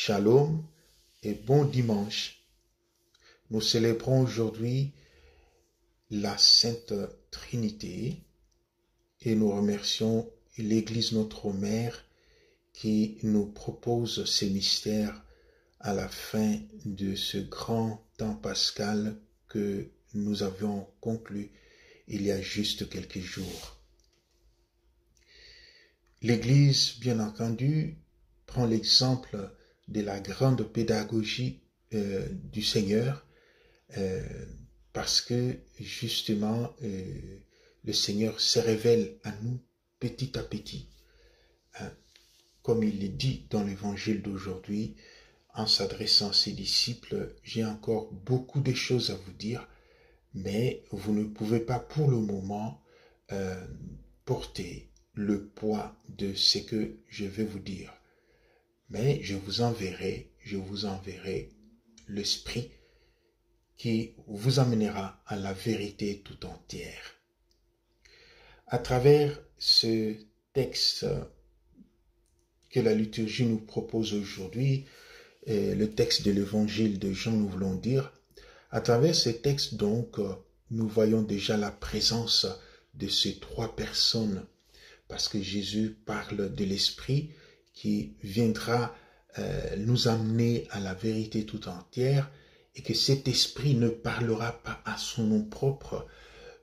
Shalom et bon dimanche. Nous célébrons aujourd'hui la Sainte Trinité et nous remercions l'Église notre Mère qui nous propose ces mystères à la fin de ce grand temps pascal que nous avions conclu il y a juste quelques jours. L'Église, bien entendu, prend l'exemple de la grande pédagogie du Seigneur parce que justement le Seigneur se révèle à nous petit à petit. Comme il le dit dans l'évangile d'aujourd'hui, en s'adressant à ses disciples, j'ai encore beaucoup de choses à vous dire, mais vous ne pouvez pas pour le moment porter le poids de ce que je vais vous dire. Mais je vous enverrai l'Esprit qui vous amènera à la vérité tout entière. À travers ce texte que la liturgie nous propose aujourd'hui, le texte de l'évangile de Jean, nous voulons dire, à travers ce texte donc, nous voyons déjà la présence de ces trois personnes, parce que Jésus parle de l'Esprit qui viendra nous amener à la vérité tout entière, et que cet Esprit ne parlera pas à son nom propre,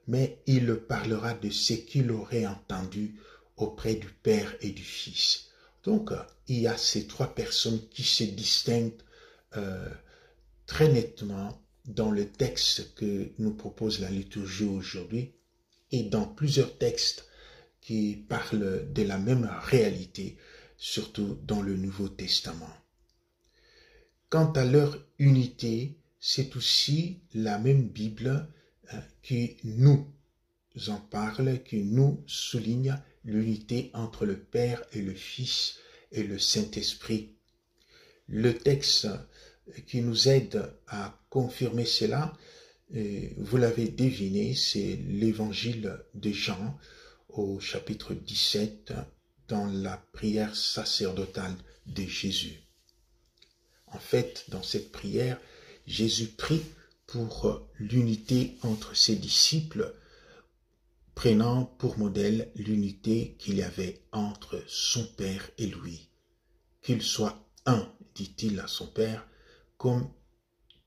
mais il parlera de ce qu'il aurait entendu auprès du Père et du Fils. Donc, il y a ces trois personnes qui se distinguent très nettement dans le texte que nous propose la liturgie aujourd'hui et dans plusieurs textes qui parlent de la même réalité, surtout dans le Nouveau Testament. Quant à leur unité, c'est aussi la même Bible qui nous en parle, qui nous souligne l'unité entre le Père et le Fils et le Saint-Esprit. Le texte qui nous aide à confirmer cela, vous l'avez deviné, c'est l'évangile de Jean au chapitre 17 dans la prière sacerdotale de Jésus. En fait, dans cette prière, Jésus prie pour l'unité entre ses disciples, prenant pour modèle l'unité qu'il y avait entre son Père et lui. Qu'il soit un, dit-il à son Père, comme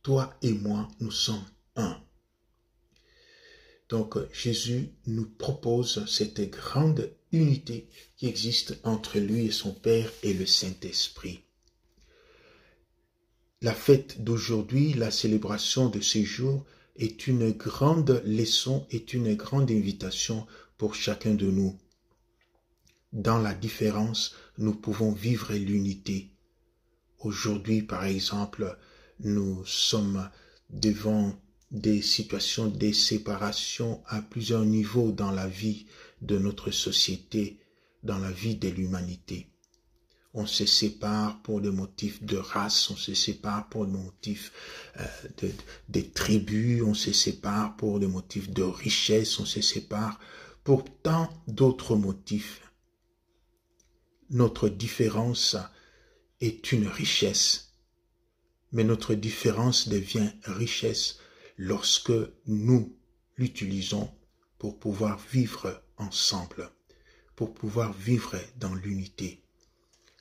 toi et moi, nous sommes un. Donc Jésus nous propose cette grande unité qui existe entre lui et son Père et le Saint-Esprit. La fête d'aujourd'hui, la célébration de ce jour est une grande leçon, est une grande invitation pour chacun de nous. Dans la différence, nous pouvons vivre l'unité. Aujourd'hui, par exemple, nous sommes devant des situations de séparation à plusieurs niveaux dans la vie de notre société, dans la vie de l'humanité. On se sépare pour des motifs de race, on se sépare pour des motifs de tribus, on se sépare pour des motifs de richesse, on se sépare pour tant d'autres motifs. Notre différence est une richesse, mais notre différence devient richesse lorsque nous l'utilisons pour pouvoir vivre ensemble, pour pouvoir vivre dans l'unité.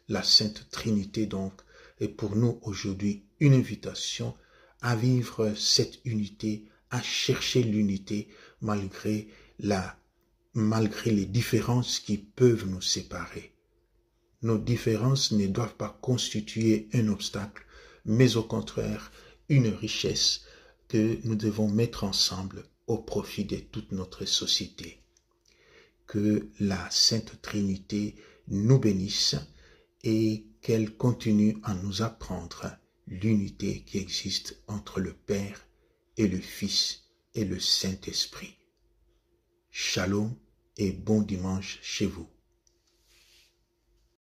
La Sainte Trinité, donc, est pour nous aujourd'hui une invitation à vivre cette unité, à chercher l'unité malgré les différences qui peuvent nous séparer. Nos différences ne doivent pas constituer un obstacle, mais au contraire, une richesse que nous devons mettre ensemble au profit de toute notre société. Que la Sainte Trinité nous bénisse et qu'elle continue à nous apprendre l'unité qui existe entre le Père et le Fils et le Saint-Esprit. Shalom et bon dimanche chez vous.